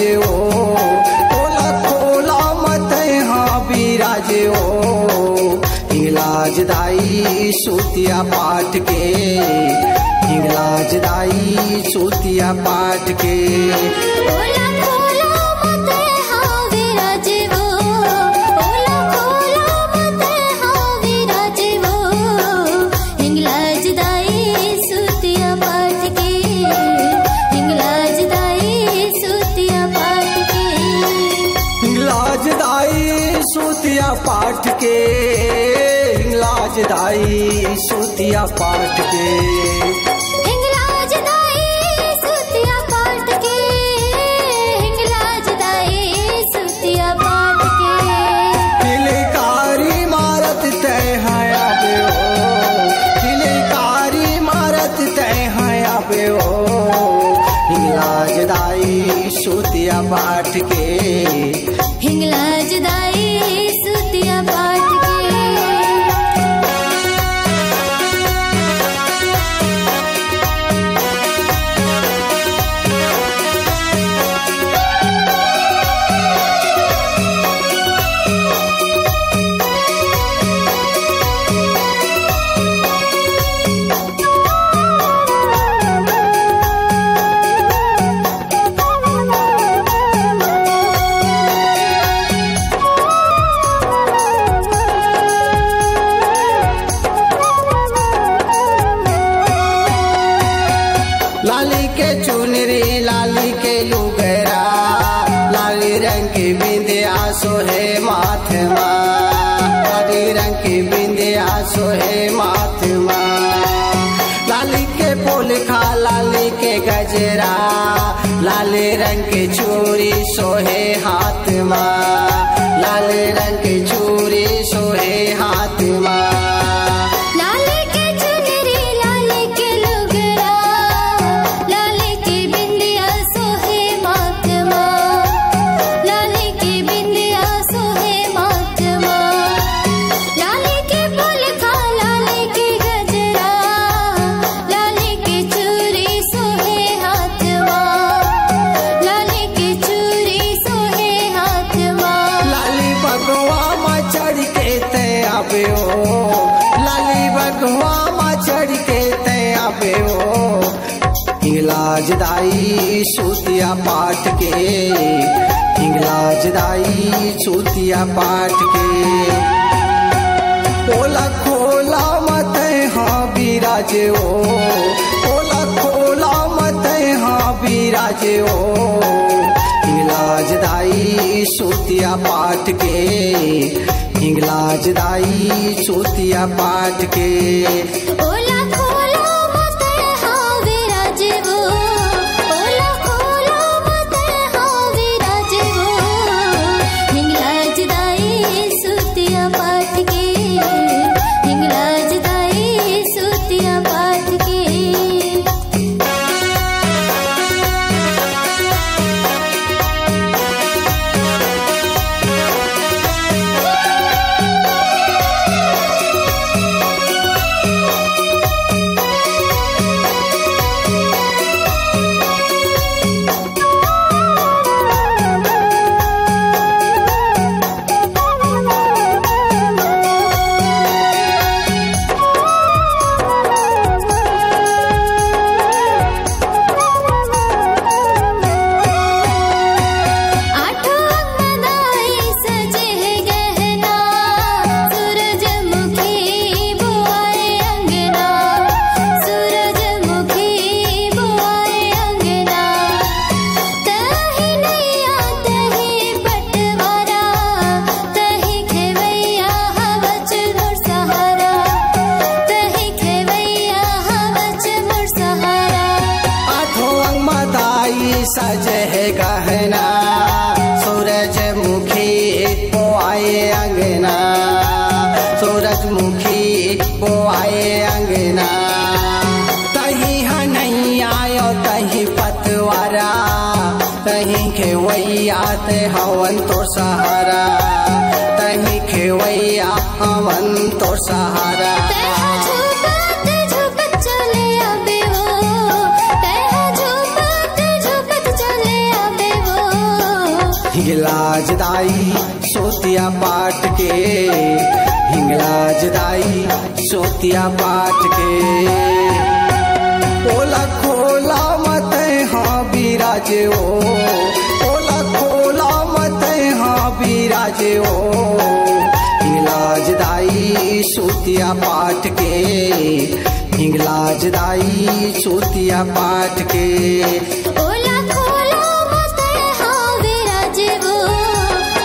बिराजे ओ खोला खोला मत हाँ बिराजे ओ हिंगलाज दाई सूतिया पाठ के हिंगलाज दाई सूतिया पाठ के खोला खोला मत हाँ बिराजे वो खोला खोला मत हाँ बिराजे वो हिंगलाज दाई सूतिया पाठ के हिंगलाज दाई सूतिया पाठ के हिंगलाज दाई सूतिया पाठ के हिंगलाज दाई सूतिया पाठ के हिंगलाज दाई सूतिया पाठ के हिंगलाज दाई सूतिया पाठ के तिलकारी मारत तय हया बे ओ तिलकारी मारत तय हया बे ओ हिंगलाज दाई सूतिया पाठ के हिंगलाज दाई सूतिया पाठ के लाली के चुनरी लाली के लुगरा लाली रंग की बिंदिया सोहे माथमा लाली रंग की बिंदिया सोहे माथमा लाली के पोलखा लाली के गजरा लाली रंग की चूड़ी सोहे हाथमा लाली रंग की चूड़ी सोहे हाथमा लाली के चुनरी लाली के लुगरा लाली की बिंदिया सोहे माथमा लाली की बिंदिया सोहे माथमा लाली के पोलखा लाली के गजरा लाली की चूड़ी सोहे हाथमा लाली की चूड़ी सोहे हाथमा लाली बगवा मा चढ़ के ते आबे ओ लाली बगवा मा चढ़ के ते आबे ओ हिंगलाज दाई सूतिया पाठ के हिंगलाज दाई सूतिया पाठ के खोला खोला मत हाँ बिराजे ओ खोला खोला मत हाँ बिराजे ओ हिंगलाज दाई सूतिया पाठ के हिंगलाज दाई सूतिया पाठ के ओला खोला मत हाँ विराजे वो ओला खोला मत हाँ विराजे वो हिंगलाज दाई सूतिया पाठ के हिंगलाज दाई सूतिया पाठ के सजे है गहना सूरजमुखी को आए अंगना सूरजमुखी को आए अंगना तही नहीं आयो तही पतवारा तही खेवैया ते हवन तो सहारा तही खेवैया हवन तो सहारा चले आबे वो हिंगलाज दाई सोतिया पाट के, हिंगलाज दाई सोतिया पाट के। ओला खोला मत हाँ बिराजे ओ, ओला खोला मत हाँ बिराजे ओ। हिंगलाज दाई सोतिया पाट के, हिंगलाज दाई सोतिया पाट के। ओला खोला मत हाँ विराजे वो,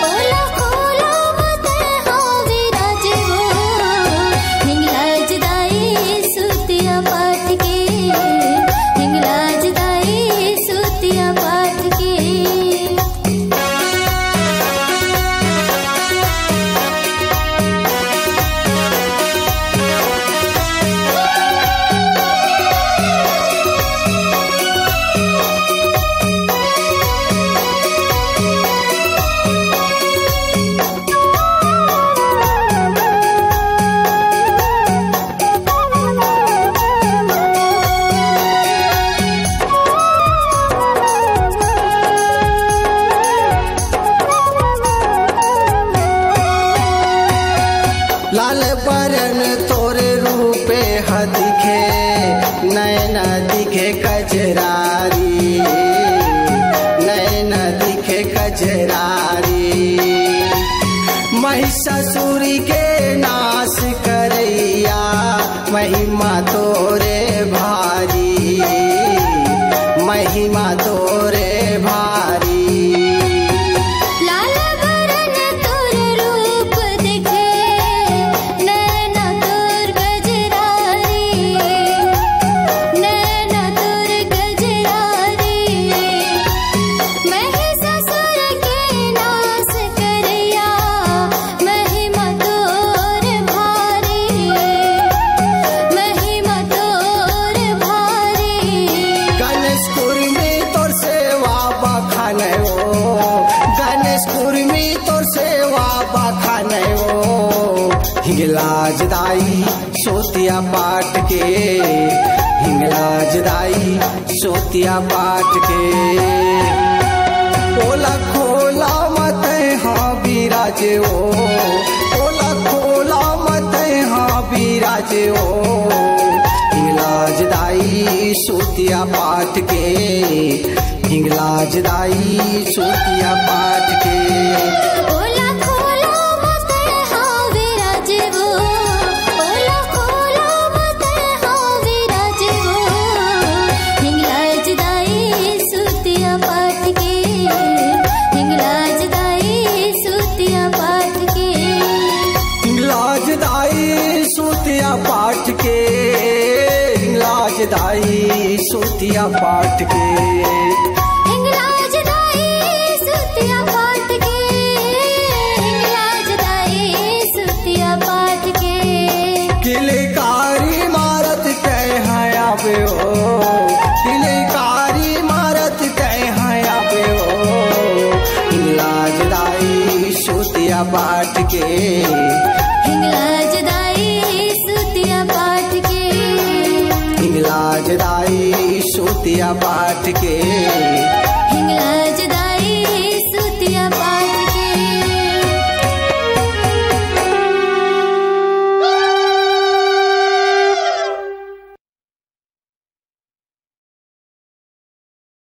ओला खोला मत हाँ विराजे वो। हिंगलाज दाई सोतिया पाट के, हिंगलाज दाई सोतिया पाट के। लाल बरन तोरे रूपे ह दिखे, नैन दिखे कजरारी, नैन दिखे कजरारी। महिषासुर के नाश करैया महिमा तोरे भारी, महिमा तोरे भारी। हिंगलाज दाई सोतिया पाट के, हिंगलाज दाई सोतिया पाट के। ओला खोला मत हाँ बिराजे ओ, ओला खोला मत हाँ बिराजे ओ। हिंगलाज दाई सोतिया पाट के, हिंगलाज दाई सोतिया पाट के। ओला खोला मत हाँ विराजे वो, ओला खोला मत हाँ विराजे वो। हिंगलाज दाई सोतिया पाट के, हिंगलाज दाई सोतिया पाट के। हिंगलाज दाई सोतिया पाट के, हिंगलाज दाई सोतिया पाट के। हिंगलाज दाई सोतिया पाट के, हिंगलाज दाई सोतिया पाट के। किलकारी मारत तय है आवे ओ, किलकारी मारत तय है आवे ओ। हिंगलाज दाई सोतिया पाट के, हिंगलाज दाई सोतिया पाट के। हिंगलाज दाई सोतिया पाट के। हिंगलाज